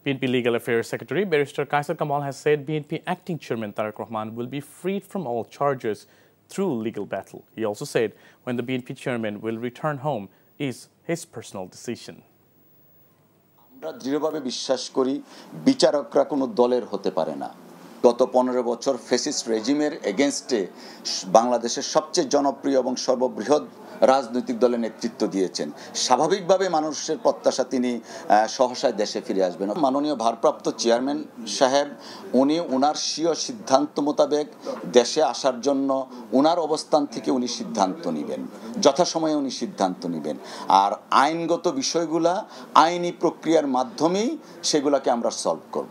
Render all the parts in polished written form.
BNP Legal Affairs Secretary Barrister Kaisar Kamal has said BNP Acting Chairman Tareq Rahman will be freed from all charges through legal battle. He also said when the BNP chairman will return home is his personal decision. আমরা দৃঢ়ভাবে বিশ্বাস করি বিচারকরা কোনো দলের হতে পারে না। গত 15 বছর ফ্যাসিস্ট রেজিমের এগেইনস্টে বাংলাদেশের সবচেয়ে জনপ্রিয় এবং সর্ববৃহৎ রাজনৈতিক দলের নেতৃত্ব দিয়েছেন। স্বাভাবিকভাবে মানুষের প্রত্যাশা তিনি সহসায় দেশে ফিরে আসবেন। মাননীয় ভারপ্রাপ্ত চেয়ারম্যান সাহেব উনি ওনার স্বীয় সিদ্ধান্ত মোতাবেক দেশে আসার জন্য ওনার অবস্থান থেকে উনি সিদ্ধান্ত নেবেন, যথাসময়ে উনি সিদ্ধান্ত নেবেন। আর আইনগত বিষয়গুলা আইনি প্রক্রিয়ার মাধ্যমেই সেগুলোকে আমরা সলভ করব।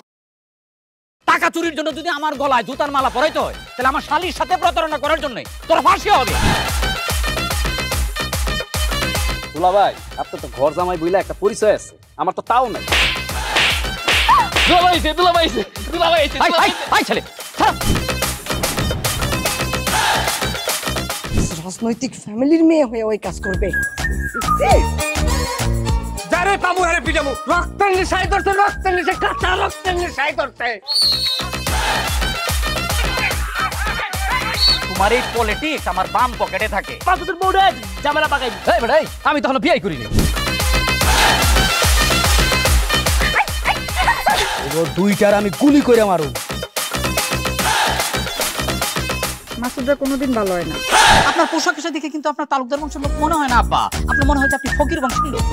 টাকা চুরির জন্য যদি আমার গলায় জুতার মালা পরাইতে হয় তাহলে আমার শালীর সাথে প্রতারণা করার জন্য তোর ফাঁসি হবে। দুলা ভাই, আপনার তো ঘর জামাই বইলা একটা পরিচয় আছে, আমার তো তাও নাই। রাজনৈতিক ফ্যামিলির মেয়ে হয়ে ওই কাজ করবে। যারে পাবো আরে পিটাবো, রক্তের নেশায় ধরছে, রক্তের নেশায়, কাঁচা রক্তের নেশায় ধরছে। তোমার এই পলিটিক্স আমার বাম পকেটে থাকে। তোর বউরে ঝামেলা পাকাই। এই বেটাই, আমি তখন বিয়ে করিনি। দুইটার আমি গুলি করে মারু। মাসুদরা কোনোদিন ভালো হয় না। আপনার পোশাক দেখে কিন্তু আপনার তালুকদার বংশের লোক মনে হয় না আব্বা, আপনার মনে হয় যে আপনি ফকির বংশের লোক।